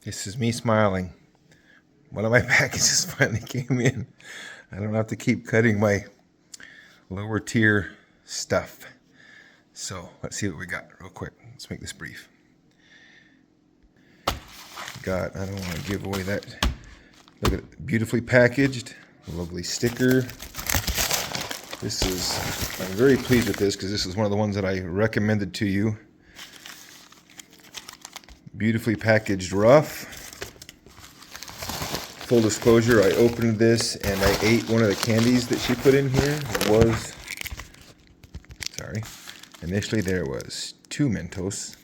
This is me smiling. One of my packages finally came in. I don't have to keep cutting my lower tier stuff. So let's see what we got real quick. Let's make this brief. I don't want to give away that. Look at it, beautifully packaged, lovely sticker. I'm very pleased with this because this is one of the ones that I recommended to you. Beautifully packaged rough. Full disclosure, I opened this and I ate one of the candies that she put in here. Initially there was 2 Mentos.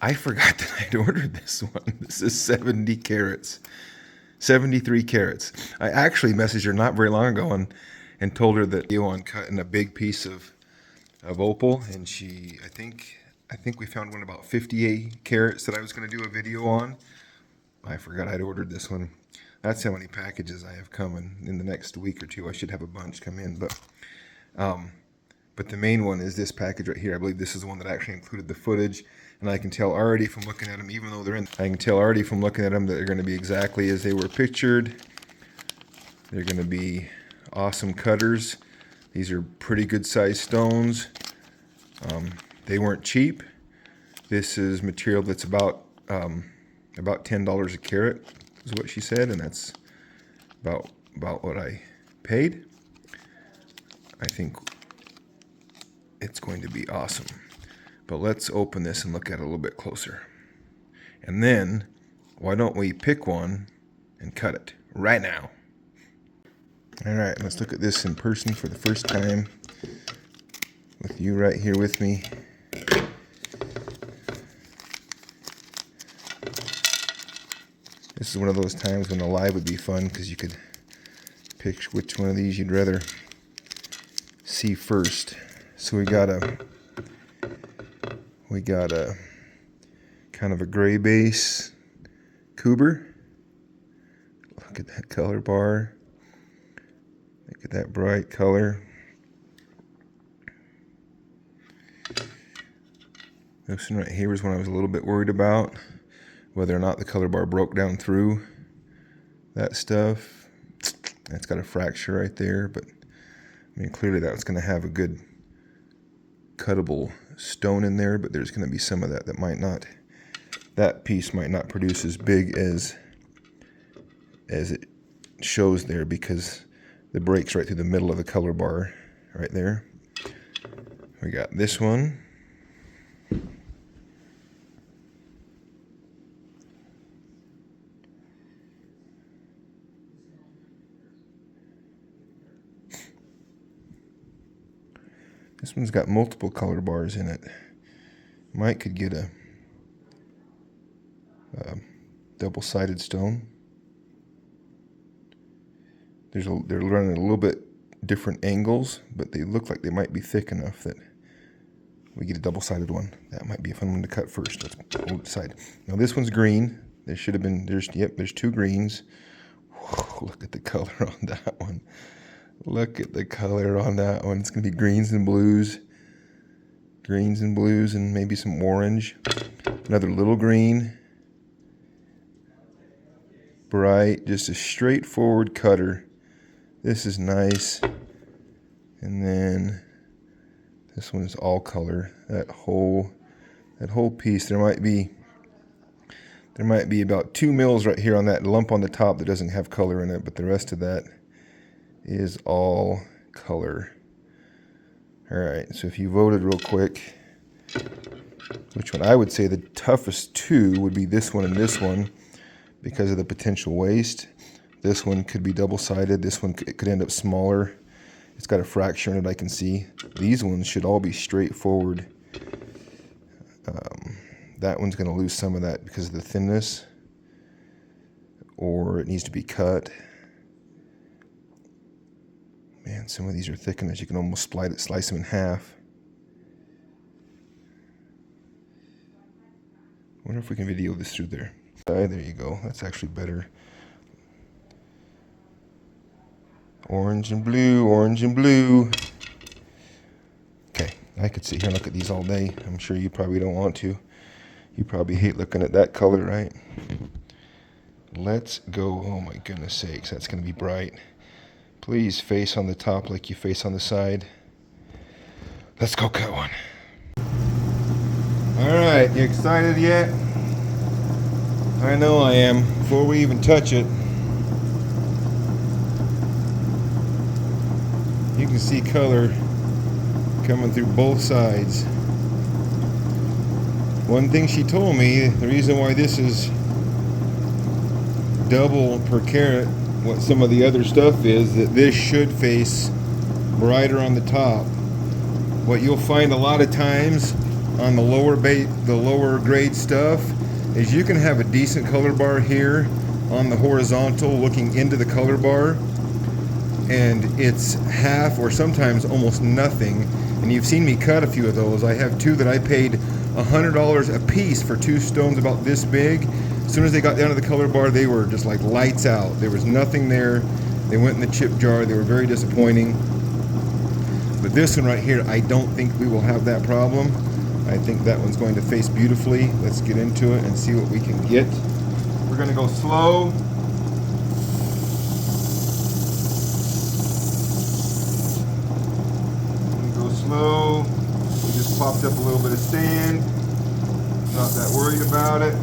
I forgot that I'd ordered this one. This is 70 carats. 73 carats. I actually messaged her not very long ago and told her that on cutting a big piece of opal, and I think we found one about 58 carats that I was going to do a video on. I forgot I'd ordered this one. That's how many packages I have coming in the next week or two. I should have a bunch come in, but the main one is this package right here. I believe this is the one that actually included the footage, and I can tell already from looking at them, even though I can tell already from looking at them that they're going to be exactly as they were pictured. They're going to be awesome cutters. These are pretty good sized stones. They weren't cheap. This is material that's about $10 a carat is what she said, and that's about what I paid. I think it's going to be awesome. But let's open this and look at it a little bit closer. And then, why don't we pick one and cut it right now? All right, let's look at this in person for the first time with you right here with me. This is one of those times when the live would be fun because you could pick which one of these you'd rather see first. So we got a kind of a gray base Cooper. Look at that color bar. Look at that bright color. This one right here was one I was a little bit worried about, whether or not the color bar broke down through that stuff. That's got a fracture right there, but I mean, clearly that was going to have a good cuttable stone in there, but there's going to be some of that might not. That piece might not produce as big as it shows there because the break's right through the middle of the color bar right there. We got this one. This one's got multiple color bars in it. Mike could get a double-sided stone. They're running a little bit different angles, but they look like they might be thick enough that we get a double-sided one. That might be a fun one to cut first. Let's hold it aside. Now this one's green. There should have been, there's 2 greens. Whoa, look at the color on that one. Look at the color on that one. It's going to be greens and blues. Greens and blues and maybe some orange. Another little green. Bright. Just a straightforward cutter. This is nice. And then this one is all color. That whole piece. There might be about 2 mils right here on that lump on the top that doesn't have color in it, but the rest of that is all color. All right, so if you voted real quick, which one? I would say the toughest 2 would be this one and this one because of the potential waste. This one could be double-sided. This one could end up smaller. It's got a fracture in it, I can see. These ones should all be straightforward. That one's going to lose some of that because of the thinness, or it needs to be cut. Man, some of these are thick enough you can almost slice them in half. I wonder if we can video this through there. There you go. That's actually better. Orange and blue, orange and blue. Okay, I could sit here and look at these all day. I'm sure you probably don't want to. You probably hate looking at that color, right? Let's go. Oh my goodness sakes, that's going to be bright. Please face on the top like you face on the side. Let's go cut one. Alright, you excited yet? I know I am. Before we even touch it, you can see color coming through both sides. One thing she told me, the reason why this is double per carat what some of the other stuff is, that this should face brighter on the top. What you'll find a lot of times on the lower grade stuff is you can have a decent color bar here on the horizontal looking into the color bar, and it's half or sometimes almost nothing. And you've seen me cut a few of those. I have two that I paid $100 a piece for two stones about this big. As soon as they got down to the color bar, they were just like lights out. There was nothing there. They went in the chip jar. They were very disappointing. But this one right here, I don't think we will have that problem. I think that one's going to face beautifully. Let's get into it and see what we can get. We're going to go slow. Slow. We just popped up a little bit of sand. Not that worried about it.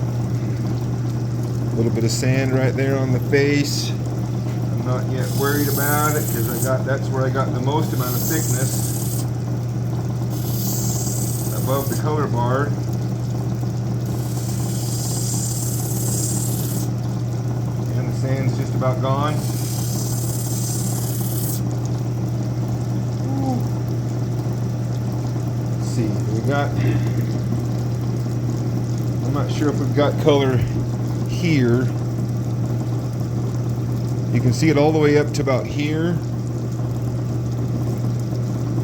A little bit of sand right there on the face. I'm not yet worried about it because that's where I got the most amount of thickness above the color bar. And the sand's just about gone. I'm not sure if we've got color here. You can see it all the way up to about here,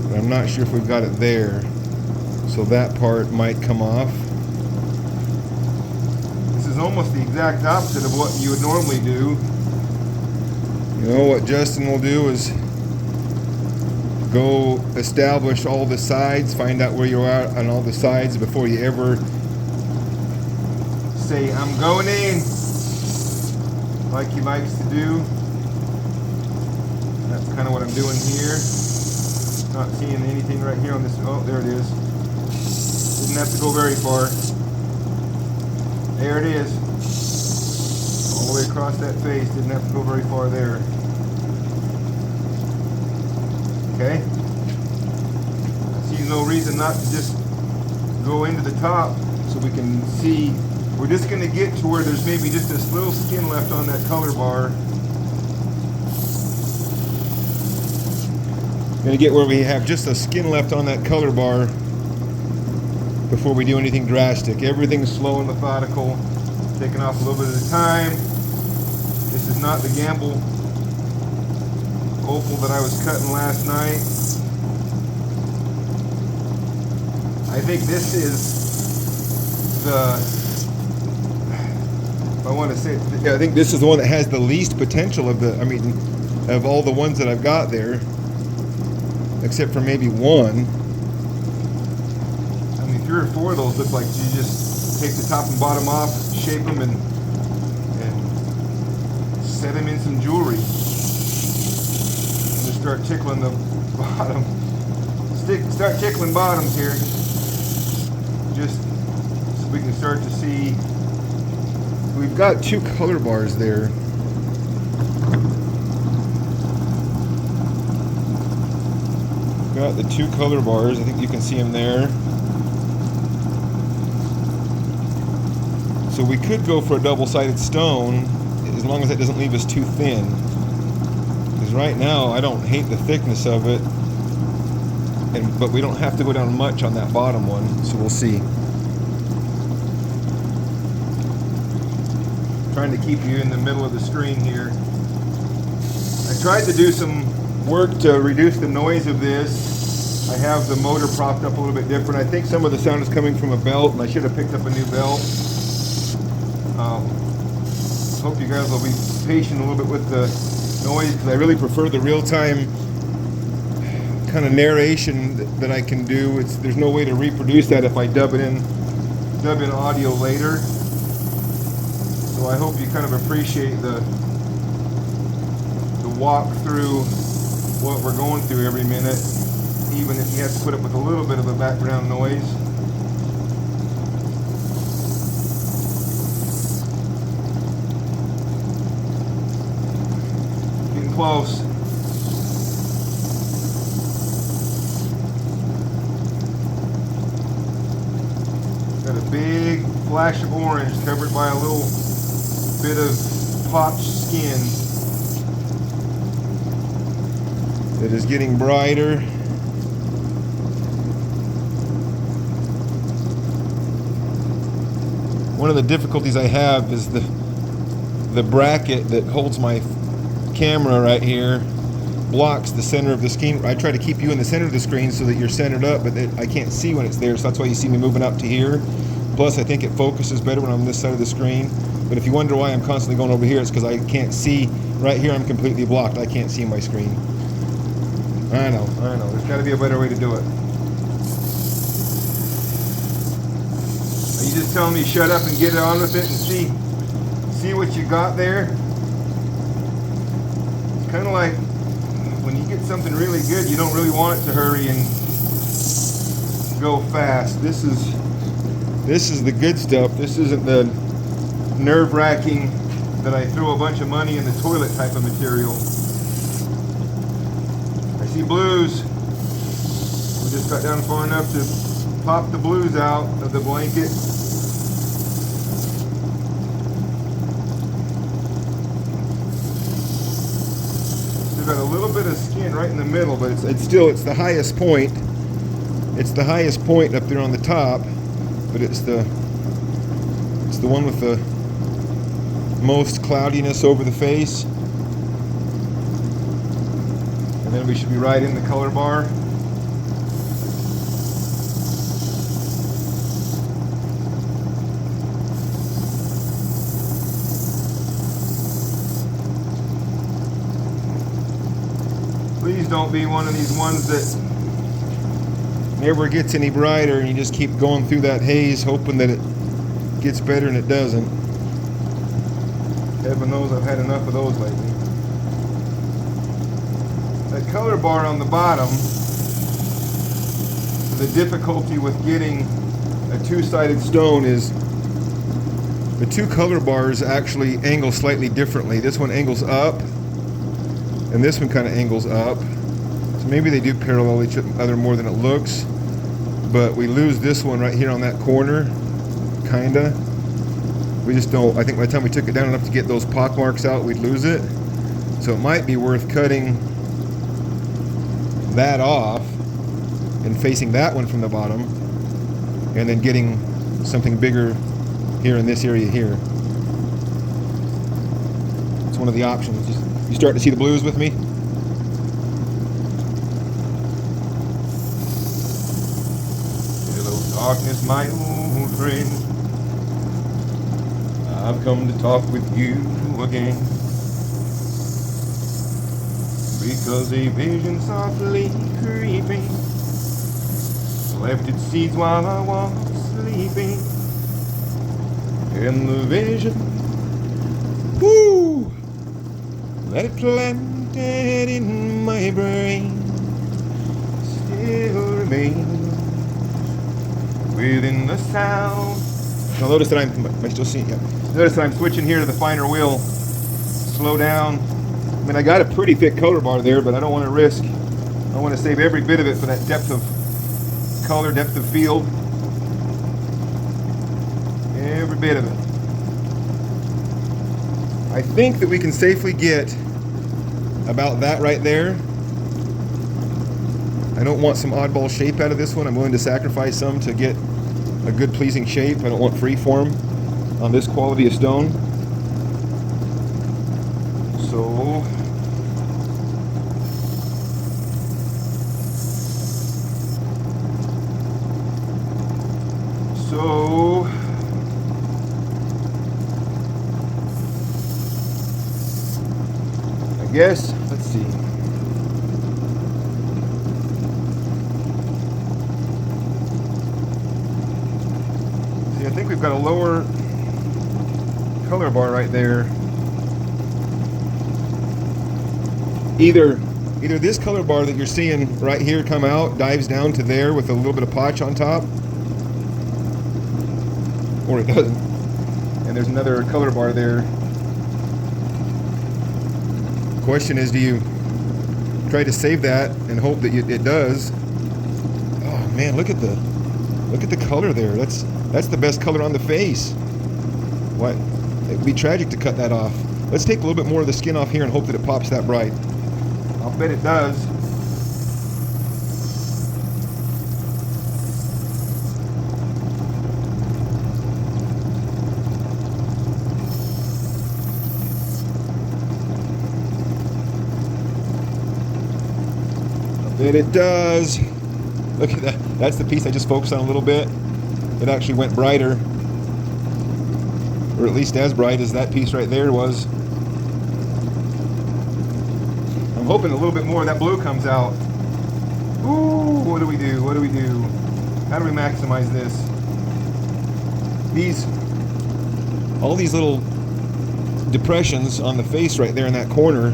but I'm not sure if we've got it there, so that part might come off. This is almost the exact opposite of what you would normally do. You know what Justin will do is go establish all the sides, find out where you are on all the sides before you ever say, I'm going in, like he likes to do. That's kind of what I'm doing here. Not seeing anything right here on this. Oh, there it is. Didn't have to go very far. There it is. All the way across that face. Didn't have to go very far there. Okay, I see no reason not to just go into the top so we can see. We're just going to get to where there's maybe just this little skin left on that color bar. Going to get where we have just a skin left on that color bar before we do anything drastic. Everything's slow and methodical, taking off a little bit at a time. This is not the gamble opal that I was cutting last night. I think this is I think this is the one that has the least potential of all the ones that I've got there, except for maybe one. I mean, 3 or 4 of those look like you just take the top and bottom off, shape them, and set them in some jewelry. Start tickling the bottom. Start tickling bottoms here, just so we can start to see. We've got 2 color bars there. Got the 2 color bars. I think you can see them there. So we could go for a double-sided stone as long as it doesn't leave us too thin. Right now, I don't hate the thickness of it, but we don't have to go down much on that bottom one, so we'll see. Trying to keep you in the middle of the screen here. I tried to do some work to reduce the noise of this. I have the motor propped up a little bit different. I think some of the sound is coming from a belt, and I should have picked up a new belt. Hope you guys will be patient a little bit with the noise, because I really prefer the real-time kind of narration that I can do. There's no way to reproduce that if I dub it in dub in audio later. So I hope you kind of appreciate the walk through what we're going through every minute, even if you have to put up with a little bit of a background noise. Getting close. Got a big flash of orange covered by a little bit of popped skin that is getting brighter. One of the difficulties I have is the bracket that holds my camera right here blocks the center of the screen. I try to keep you in the center of the screen so that you're centered up, but I can't see when it's there, so that's why you see me moving up to here. Plus, I think it focuses better when I'm on this side of the screen. But if you wonder why I'm constantly going over here, it's because I can't see. Right here, I'm completely blocked. I can't see my screen. I know. There's got to be a better way to do it. Are you just telling me shut up and get on with it and see what you got there? It's kind of like when you get something really good, you don't really want it to hurry and go fast. This is the good stuff. This isn't the nerve-wracking that I throw a bunch of money in the toilet type of material. I see blues. We just got down far enough to pop the blues out of the blanket. Still got a little bit of skin right in the middle, but it's the highest point. It's the highest point up there on the top, but it's the one with the most cloudiness over the face. And then we should be right in the color bar. Please don't be one of these ones that never gets any brighter and you just keep going through that haze hoping that it gets better and it doesn't. Heaven knows I've had enough of those lately. That color bar on the bottom, the difficulty with getting a two-sided stone is the two color bars actually angle slightly differently. This one angles up and this one kind of angles up. So maybe they do parallel each other more than it looks, but we lose this one right here on that corner, kinda. We just don't, I think by the time we took it down enough to get those pock marks out, we'd lose it. So it might be worth cutting that off and facing that one from the bottom and then getting something bigger here in this area here. It's one of the options. You start to see the blues with me? Hello, darkness, my old friend. I've come to talk with you again, because a vision softly creeping left its seeds while I was sleeping, and the vision, woo, that it planted in my brain still remains within the sound. Now notice that am I still seeing? Yeah. Notice that I'm switching here to the finer wheel. Slow down. I mean, I got a pretty thick color bar there, but I don't want to risk. I want to save every bit of it for that depth of color, depth of field. Every bit of it. I think that we can safely get about that right there. I don't want some oddball shape out of this one. I'm willing to sacrifice some to get a good pleasing shape. I don't want free form on this quality of stone. So I guess, let's see. got a lower color bar right there. Either this color bar that you're seeing right here come out dives down to there with a little bit of potch on top, or it doesn't. And there's another color bar there. Question is, do you try to save that and hope that it does? Oh man, look at the color there. That's the best color on the face. What? It'd be tragic to cut that off. Let's take a little bit more of the skin off here and hope that it pops that bright. I'll bet it does. I bet it does. Look at that. That's the piece I just focused on a little bit. It actually went brighter, or at least as bright as that piece right there was. I'm hoping a little bit more of that blue comes out. Ooh, what do we do? What do we do? How do we maximize this? All these little depressions on the face right there in that corner,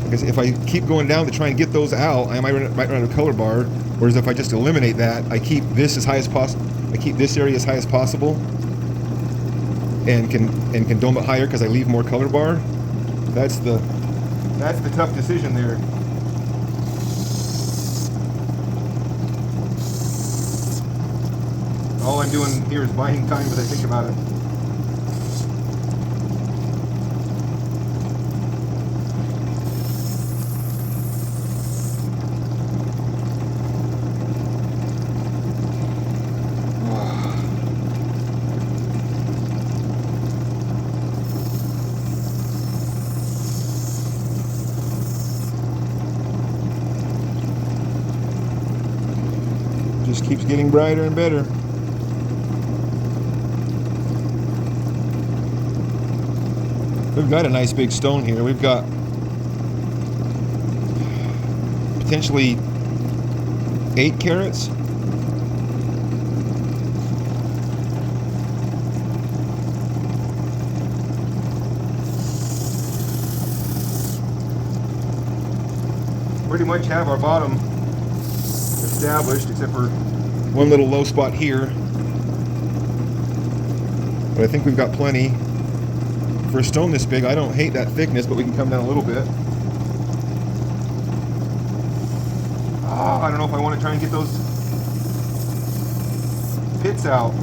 because if I keep going down to try and get those out, I might run out of color bar. Whereas if I just eliminate that, I keep this as high as possible. I keep this area as high as possible, and can dome it higher because I leave more color bar. That's the tough decision there. All I'm doing here is buying time as I think about it. Just keeps getting brighter and better. We've got a nice big stone here. We've got potentially 8 carats. Pretty much have our bottom established, except for one little low spot here. But I think we've got plenty. For a stone this big, I don't hate that thickness, but we can come down a little bit. I don't know if I want to try and get those pits out.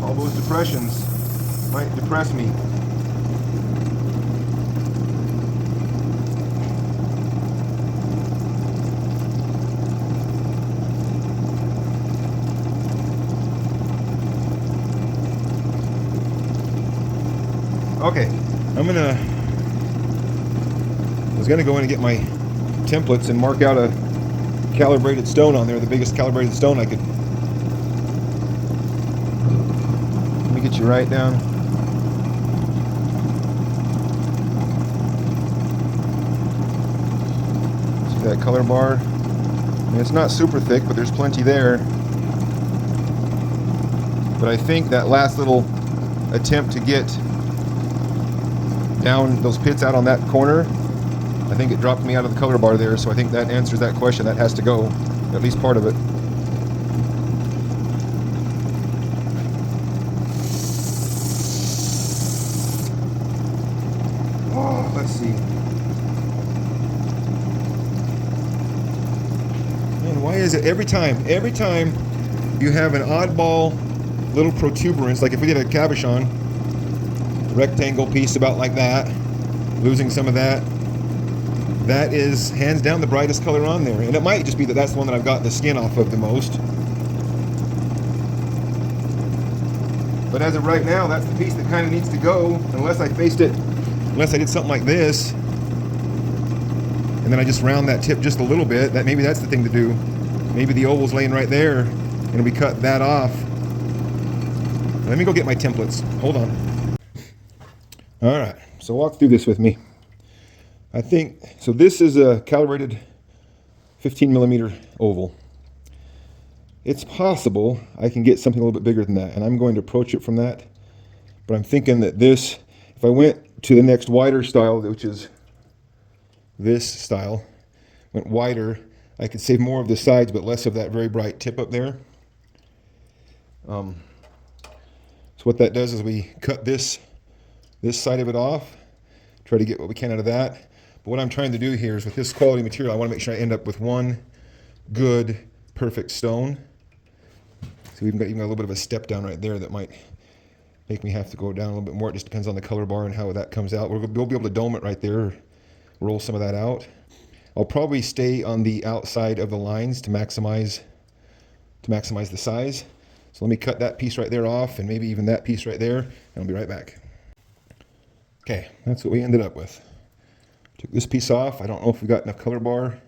All those depressions might depress me. Okay, I was gonna go in and get my templates and mark out a calibrated stone on there, the biggest calibrated stone I could. Let me get you right down. See that color bar? I mean, it's not super thick, but there's plenty there. But I think that last little attempt to get down those pits out on that corner, I think it dropped me out of the color bar there, so I think that answers that question. That has to go, at least part of it. Oh, let's see. Man, why is it every time you have an oddball little protuberance, like if we did a cabochon, rectangle piece about like that, losing some of that, that is hands down the brightest color on there. And it might just be that that's the one that I've got the skin off of the most. But as of right now, that's the piece that kind of needs to go, unless I did something like this, and then I just round that tip just a little bit. Maybe that's the thing to do. Maybe the oval's laying right there, and we cut that off. Let me go get my templates. Hold on. All right, so walk through this with me. I think, so this is a calibrated 15 millimeter oval. it's possible I can get something a little bit bigger than that, and I'm going to approach it from that. But I'm thinking that this, if I went to the next wider style, which is this style, went wider, I could save more of the sides but less of that very bright tip up there. So what that does is we cut this side of it off, try to get what we can out of that. But what I'm trying to do here is with this quality material, I want to make sure I end up with one good, perfect stone. So we've got even a little bit of a step down right there that might make me have to go down a little bit more. It just depends on the color bar and how that comes out. We'll be able to dome it right there, roll some of that out. I'll probably stay on the outside of the lines to maximize the size. So let me cut that piece right there off, and maybe even that piece right there, and I'll be right back. Okay, that's what we ended up with. Took this piece off. I don't know if we got enough color bar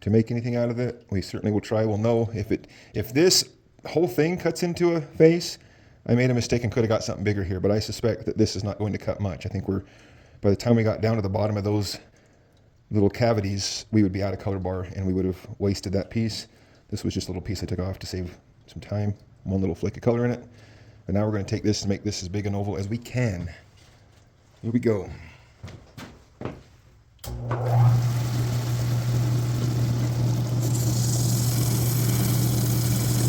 to make anything out of it. We certainly will try. We'll know if this whole thing cuts into a face. I made a mistake and could have got something bigger here, but I suspect that this is not going to cut much. I think by the time we got down to the bottom of those little cavities, we would be out of color bar and we would have wasted that piece. This was just a little piece I took off to save some time. One little flake of color in it. And now we're going to take this and make this as big an oval as we can. Here we go.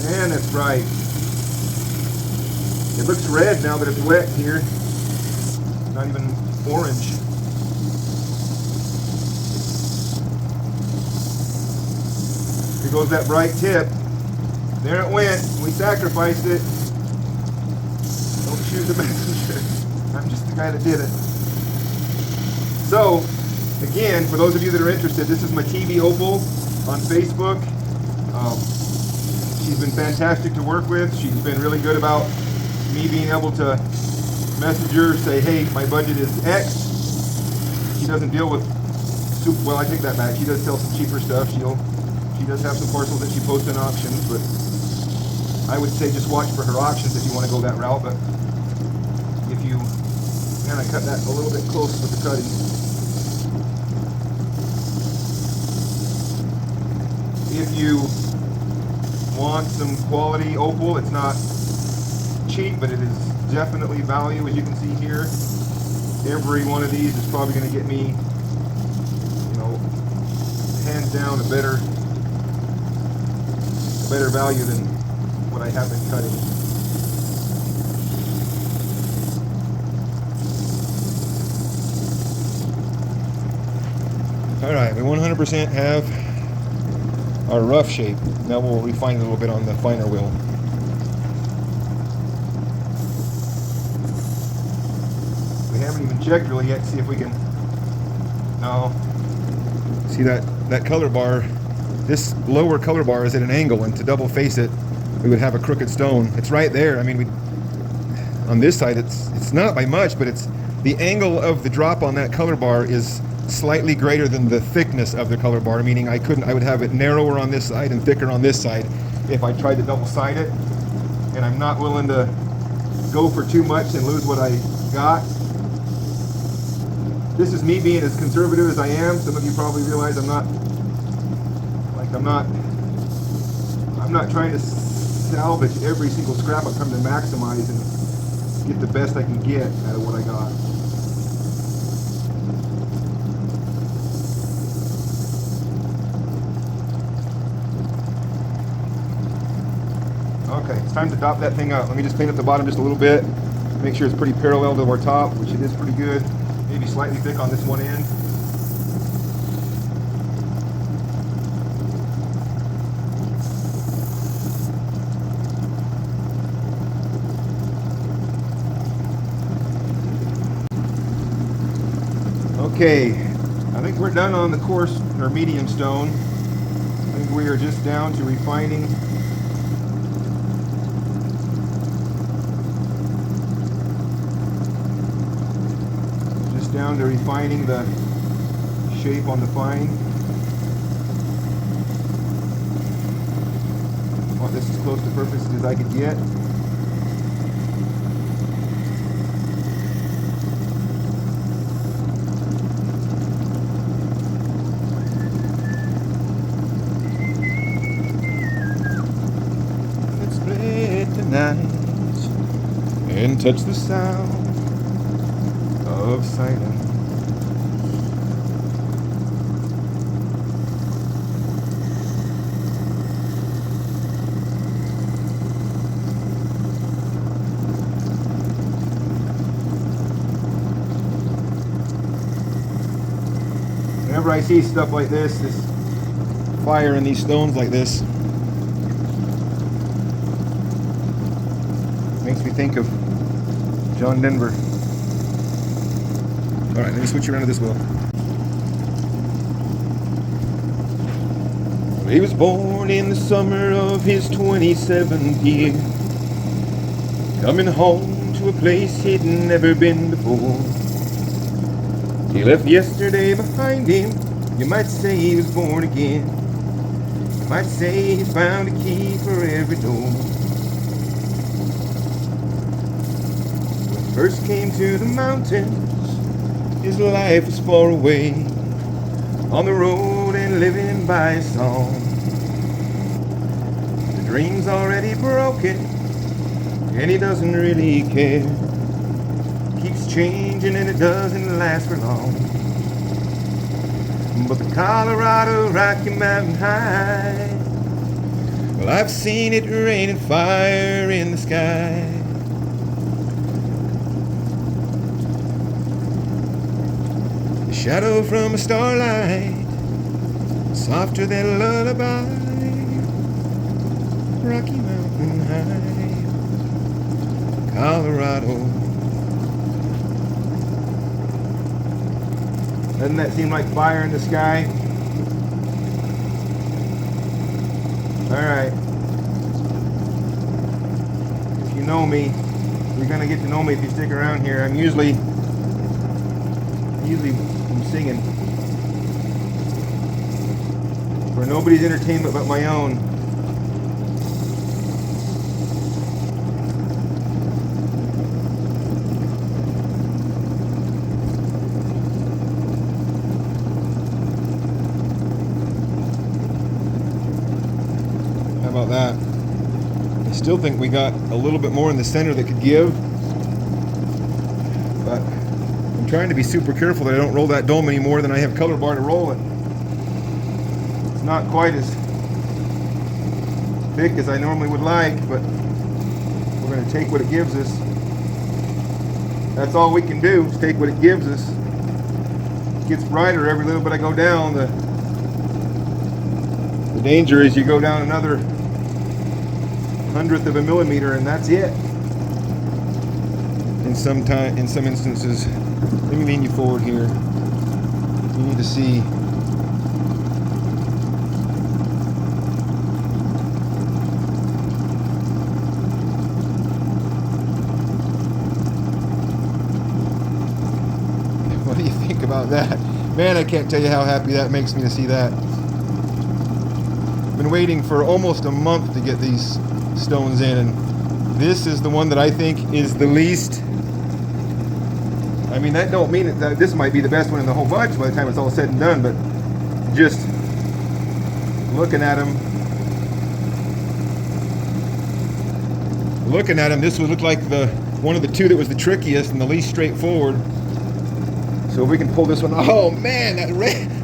Man, that's bright. It looks red now that it's wet here. Not even orange. Here goes that bright tip. There it went. We sacrificed it. Don't shoot the messenger. I'm just the guy that did it. So, again, for those of you that are interested, this is my TV Opal on Facebook. She's been fantastic to work with. She's been really good about me being able to message her, say, hey, my budget is X. She doesn't deal with super, well, I take that back. She does sell some cheaper stuff. She does have some parcels that she posts in auctions, but I would say just watch for her auctions if you want to go that route. But if you, man, I cut that a little bit close with the cutting. If you want some quality opal, it's not cheap, but it is definitely value. As you can see here, every one of these is probably going to get me, hands down, a better value than what I have been cutting. All right, we 100% have our rough shape. Now we'll refine it a little bit on the finer wheel. We haven't even checked really yet to see if we can. No. See that color bar? This lower color bar is at an angle, and to double face it, we would have a crooked stone. It's right there. I mean, on this side, it's not by much, but it's the angle of the drop on that color bar is slightly greater than the thickness of the color bar, meaning I would have it narrower on this side and thicker on this side if I tried to double side it, and I'm not willing to go for too much and lose what I got. This is me being as conservative as I am. Some of you probably realize I'm not trying to salvage every single scrap. I'm trying to maximize and get the best I can get out of what I got. Okay, it's time to dot that thing out. Let me just clean up the bottom just a little bit. Make sure it's pretty parallel to our top, which it is pretty good. Maybe slightly thick on this one end. Okay, I think we're done on the coarse or medium stone. I think we are just down to refining the shape on the fine. I want this as close to perfect as I could get. and touch the sound of silence. Whenever I see stuff like this fire in these stones like this, makes me think of John Denver. All right, let me switch around to this wheel. He was born in the summer of his 27th year, coming home to a place he'd never been before. He left yesterday behind him. You might say he was born again. You might say he found a key for every door. When he first came to the mountains, his life was far away, on the road and living by a song. The dream's already broken, and he doesn't really care. Keeps changing and it doesn't last for long. But the Colorado Rocky Mountain High, well, I've seen it rain and fire in the sky. The shadow from a starlight, softer than a lullaby. Rocky Mountain High, Colorado. Doesn't that seem like fire in the sky? Alright. If you know me, you're going to get to know me if you stick around here. I'm usually singing for nobody's entertainment but my own. About that. I still think we got a little bit more in the center that could give, but I'm trying to be super careful that I don't roll that dome any more than I have color bar to roll it. It's not quite as thick as I normally would like, but we're going to take what it gives us. That's all we can do, is take what it gives us. It gets brighter every little bit I go down. The danger is you go down another 100th of a millimeter and that's it. In some instances, let me lean you forward here. You need to see. What do you think about that? Man, I can't tell you how happy that makes me to see that. Been waiting for almost a month to get these stones in, and this is the one that I think is the least. I mean, that don't mean that this might be the best one in the whole bunch by the time it's all said and done, but just looking at them, this would look like the one of the two that was the trickiest and the least straightforward. So if we can pull this one, oh man,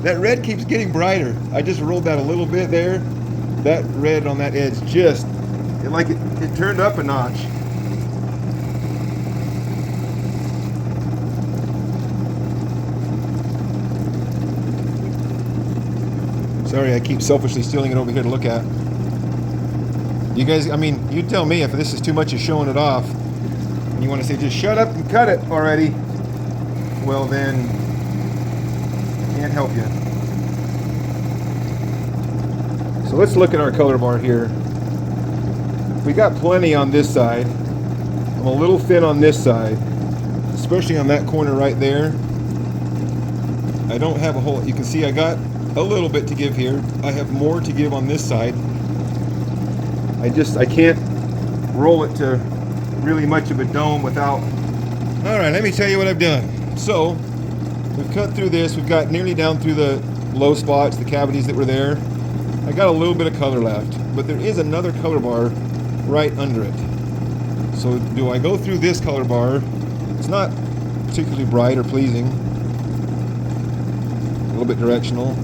that red keeps getting brighter. I just rolled that a little bit there. That red on that edge just, it turned up a notch. Sorry, I keep selfishly stealing it over here to look at. You guys, I mean, you tell me if this is too much of showing it off, and you want to say, just shut up and cut it already, well then, I can't help you. So let's look at our color bar here. We got plenty on this side. I'm a little thin on this side, especially on that corner right there. I don't have a whole, you can see I got a little bit to give here. I have more to give on this side. I can't roll it to really much of a dome without. All right, let me tell you what I've done. So we've cut through this. We've got nearly down through the low spots, the cavities that were there. I got a little bit of color left, but there is another color bar right under it. So do I go through this color bar? It's not particularly bright or pleasing. A little bit directional.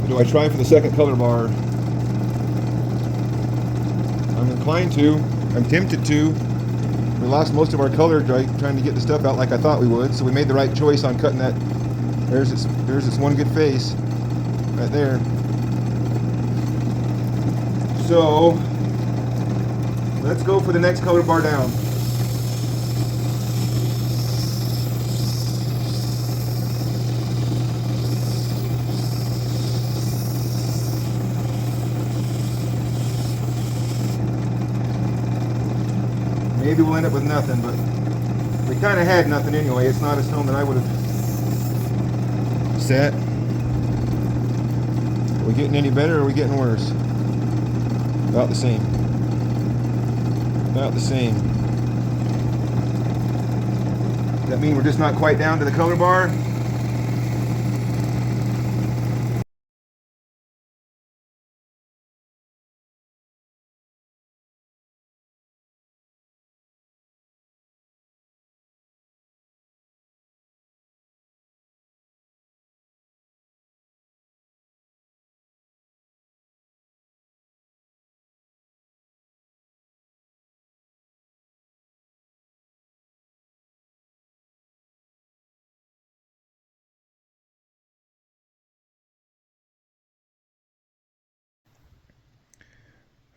Do I try for the second color bar? I'm inclined to. I'm tempted to. We lost most of our color trying to get the stuff out like I thought we would, so we made the right choice on cutting that. There's its one good face right there. So let's go for the next color bar down. Maybe we'll end up with nothing, but we kind of had nothing anyway. It's not a stone that I would have set. Are we getting any better or are we getting worse? About the same. About the same. Does that mean we're just not quite down to the color bar?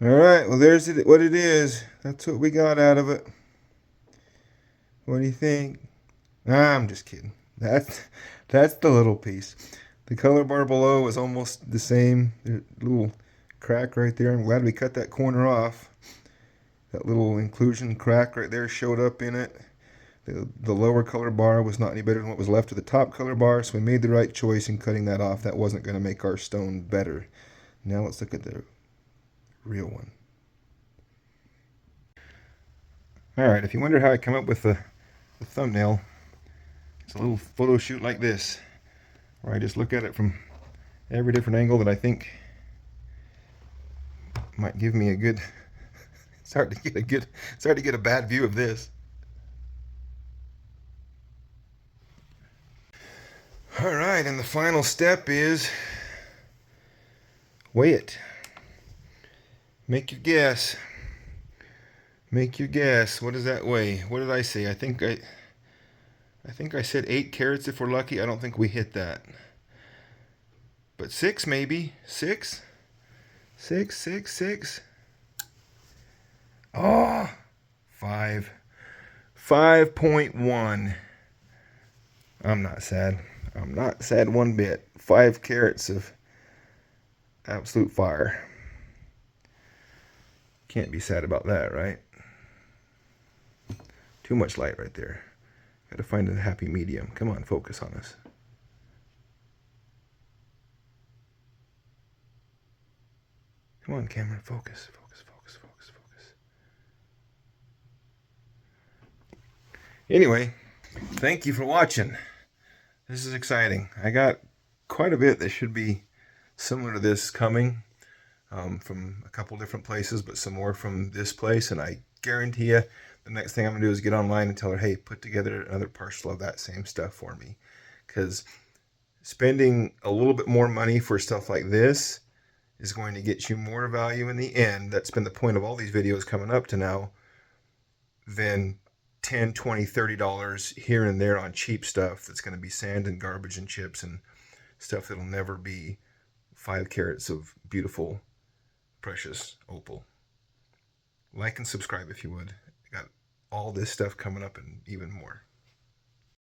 All right, well, there's what it is. That's what we got out of it. What do you think? I'm just kidding. That's the little piece. The color bar below is almost the same. There's a little crack right there. I'm glad we cut that corner off. That little inclusion crack right there showed up in it. The lower color bar was not any better than what was left of the top color bar, so we made the right choice in cutting that off. That wasn't going to make our stone better. Now let's look at the real one. Alright, if you wonder how I come up with the thumbnail, it's a little photo shoot like this, where I just look at it from every different angle that I think might give me a good it's hard to get a bad view of this. Alright, and the final step is weigh it. Make your guess. Make your guess. What does that weigh? What did I say? I think I said 8 carats if we're lucky. I don't think we hit that. But 6 maybe. 6? 6, 6, 6. Oh, 5. 5.1. I'm not sad. I'm not sad one bit. 5 carats of absolute fire. Can't be sad about that, right? Too much light right there. Gotta find a happy medium. Come on, focus on us. Come on, camera, focus, focus, focus, focus, focus. Anyway, thank you for watching. This is exciting. I got quite a bit that should be similar to this coming from a couple different places, but some more from this place, and I guarantee you the next thing I'm gonna do is get online and tell her, hey, put together another parcel of that same stuff for me, because spending a little bit more money for stuff like this is going to get you more value in the end. That's been the point of all these videos coming up to now, than $10, $20, $30 here and there on cheap stuff that's going to be sand and garbage and chips and stuff that'll never be 5 carats of beautiful, precious opal. Like and subscribe if you would. I got all this stuff coming up and even more.